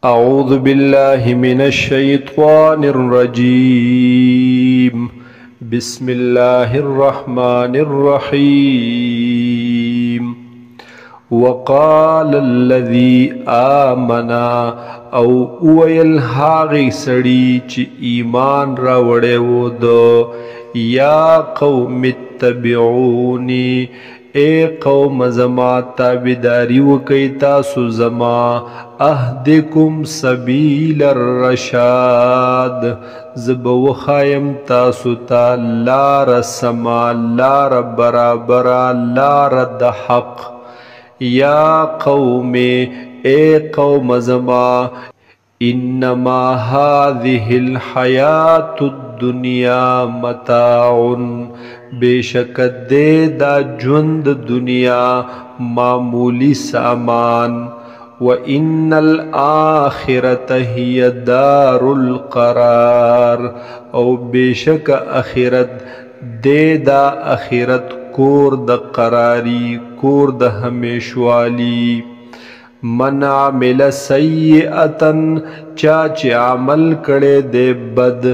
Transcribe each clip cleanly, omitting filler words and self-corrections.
أعوذ بالله من الشيطان الرجيم. بسم الله الرحمن الرحيم. وقال الذي آمنا او ویل هاغی سړی چې ایمان راوړی و دو یا قوم اتبعونی اے قوم زما تابعداری وکئ تاسو زما اهدکم سبیل الرشاد زب وخایم تاسو ته لار سما لار برابر لار د حق یا قوم اے قوم زما انما هذه الحیات الدنیا متاع بیشک دے دا جند دنیا معمولی سامان وَإِنَّ الْآخِرَةَ هِيَ دَارُ الْقَرَارِ او بیشک اخرت دے دا اخرت کور د قراری کور د همیشوالی من عمل سیئتن چاچ عمل کڑے دے بد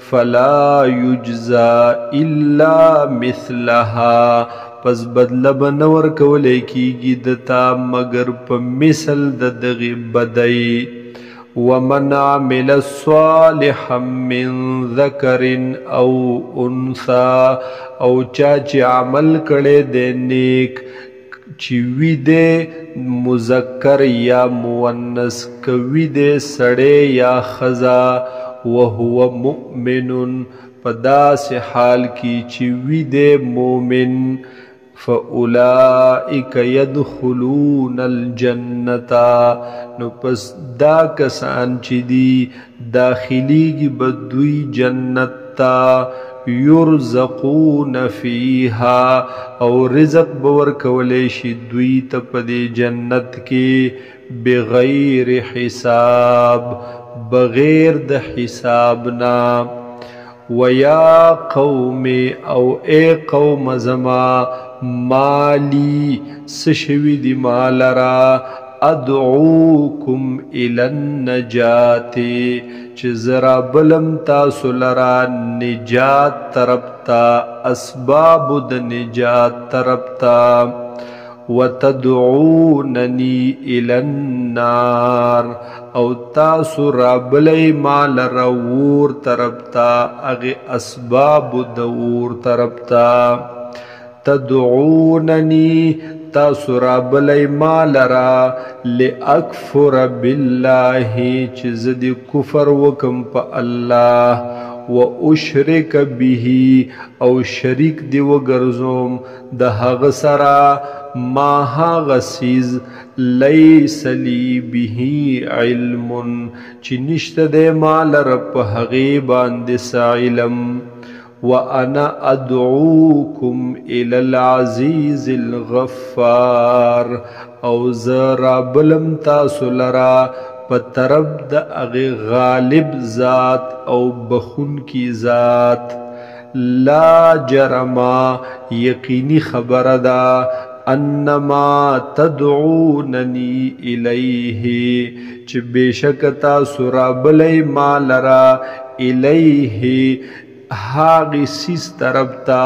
فلا یجزا الا مثلها پس بدلب نور کولے کیگی دتا مگر پا مثل دغی بدئی ومن عمل صالحا من ذکر او انثا او چاچ عمل کڑے دے نیک چوی دے مذکر یا مونس کوی دے سڑے یا خزا وهو مؤمن پداس حال کی چوی دے مومن فَأُولَئِكَ يَدْخُلُونَ الْجَنَّةَ نو پس دا کسان چی دی داخلی کی بدوی جنت تا یرزقون فیہا او رزق بور کولیشی دوی تپدی جنت کی بغیر حساب بغیر د حسابنا ویا قوم او اے قوم زما مالی سشوی دی مالرا ادعوکم الى النجات چه زرا بلم تاسو لرا نجات طرفتا اسباب د نجات طرفتا وتدعوننی الى النار او تاسو رابلی مال رور طرفتا اغی اسباب دور طرفتا تدعوننی تاسو رابلی مال را لأکفر باللہ چیز دی کفر وکم پا اللہ و اشرک به او شریک دی وگرزوم ده غسرا ما غسیز لیس لی به علم چی نشت دے مال رب حغیبان دس علم وَأَنَا أَدْعُوكُمْ إِلَى الْعَزِيزِ الْغَفَّارِ او زرابلم تاسو لرا پترب دا اغی غالب ذات او بخون کی ذات لا جرما یقینی خبر دا انما تدعوننی الیہ چھ بیشک تاسو رابلی مالرا الیہ هاغی سیس طرفتا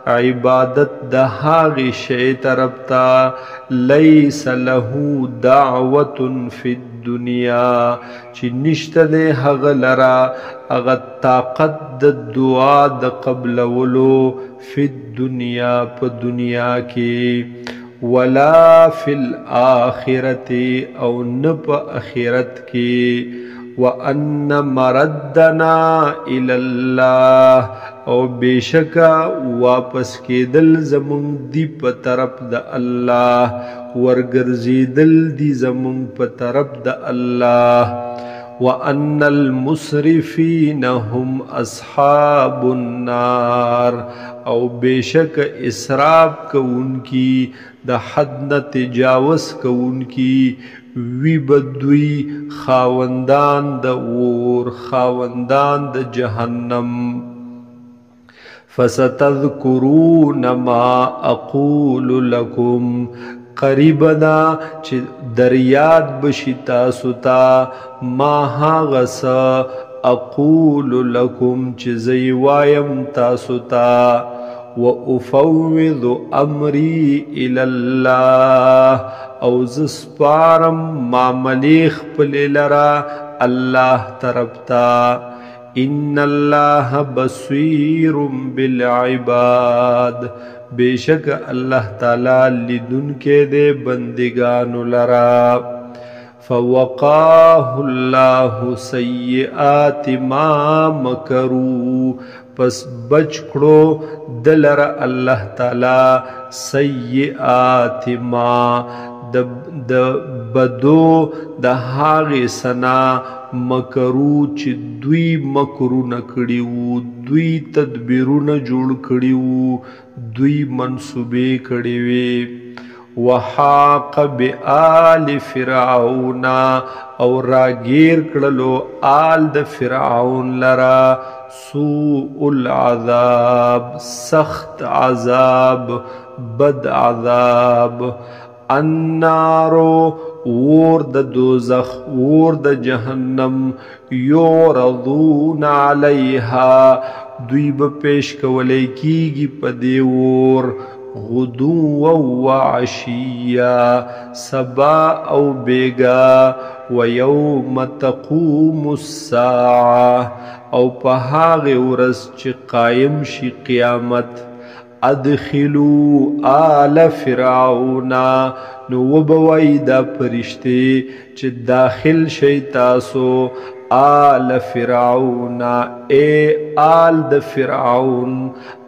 عبادت دا هاغی شئی طرفتا لیس لہو دعوت فی الدنیا چی نشت دے حغ لرا اغا طاقت دا دعا دا قبل ولو فی الدنیا پا دنیا کی ولا فی الآخرت او نپ اخرت کی وَأَنَّ مَرَدَّنَا إِلَى اللَّهِ او بیشکا واپس کے دل زمون دی پا طرف دا اللہ ورگرزی دل دی زمون پا طرف دا اللہ وَأَنَّ الْمُسْرِفِينَ هُمْ أَصْحَابُ النَّارِ او بیشک اسراف کو ان کی دا حد نہ تجاوز کو ان کی وی بدوی خاوندان دا اور خاوندان دا جہنم فستذکرون ما اقول لکم قریب دا چې دریاد بشي تاسو ته ما هغه څه اقول لکم چې زه وایم تاسو ته وافوض امری الی الله او ز سپارم معاملې خپلې لره الله طرف ته ان الله بصیر بالعباد بیشک الله تعالی لیدونکې دې بندگانو لرا فوقاه الله سیئات ما مکروا پس بچ کړو دلر الله تعالی سیئات ما د بدو د هغه سنا مکرو چې دوی مکرونه کړي وو دوی تدبیرونه جوړ کړي وو دوی منصوبې کړي وي وحاق بآل فرعون او راگیر کړلو آل د فرعون لرا سوء العذاب سخت عذاب بد عذاب النارو ور د دوزخ ور د جهنم یعرضون علیها دوی به پیش کولای کیږي په دی ور غدو و عشیا سبا او بیگا و یوم تقوم الساعه او په هغه ورځ چې قائم شي قیامت ادخلوا آل فرعون نو وبوي دا فرشتي چې داخل شي تاسو آل فرعون اے آل د فرعون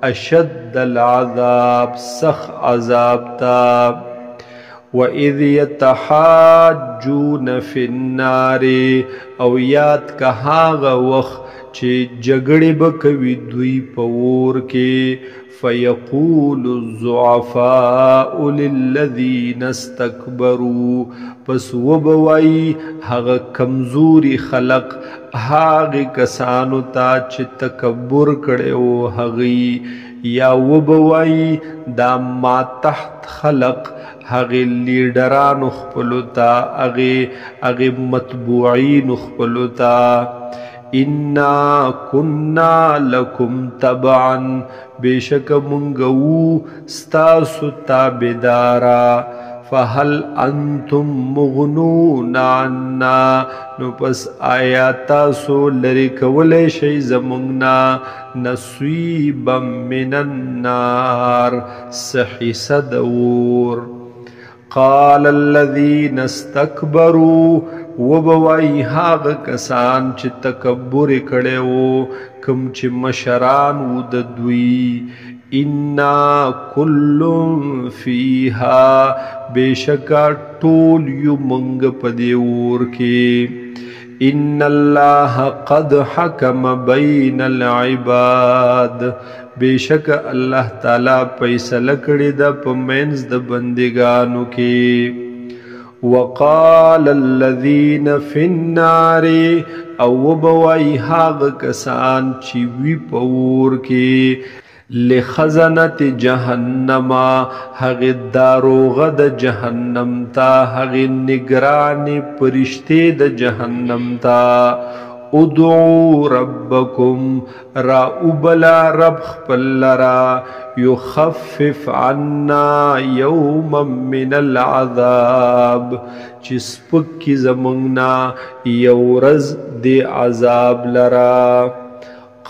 اشد العذاب سخ عذاب تا وَإِذْ يَتَحَاجُّونَ فِي النَّارِ او یاد که هاغه وخت چې جګړې به کوي دوی په اور کې فیقول الضعفاء للذین استکبروا پس وبوي هغه کمزوري خلق هغه کسانو ته چې تکبر کړو هغه یا وبوي دا ما تحت خلق هغه لیډرانو خپلو ته هغه متبوعین خپلو ته انا كنا لكم تبعا بیشک منگو ستاسو تابدارا فهل انتم مغنون عنا نو پس آیا تاسو لری کولی شی زمونگنا نصیبا من النار سحیصه دور قال الذين استكبروا وبوي هاغ کسان چې تکبر کړو کوم چې مشران و د دوی انا كل فيها بشکا ټول یو منګ پدې ور کې ان الله قد حكم بين العباد بیشک الله تعالی فیصله کړی د پمنځ د بندگانو کې وقال الذين في النار او بوای هاغ کسان چې وی پور کې لخزنت جهنم هغه داروغه د جهنم تا هغه نگران پرشته د جهنم تا ادعو ربکم را ابلا رب خپل را یخفف عنا یوما من العذاب چې سپک کی زمونږنا یو ورځ د عذاب لرا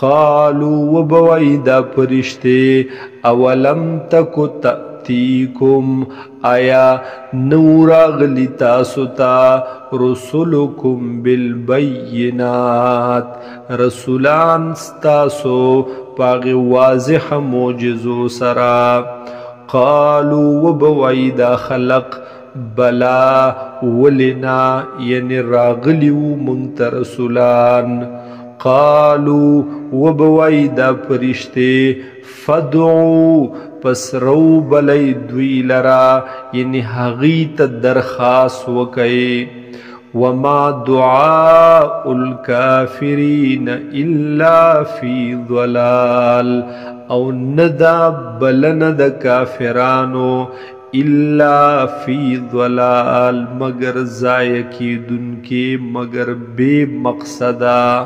قالوا وبوي دا فرشته اولم تکو تأتيكم آیا نوراغلی تاسو تا رسولکم بالبینات رسولان ستاسو پاغ واضح معجزو سرا قالوا وبوي دا خلق بلا ولنا یعنی راغلیو منت رسولان قالوا وبوي دا فرشته فدعو پس رو بلی دوی لرا یعنی حقیت درخواست وکئی وما دعاء الكافرین الا فی ضلال او ندا بلن د کافرانو الا فی ضلال مگر ضائع کیدن کے مگر بے مقصدہ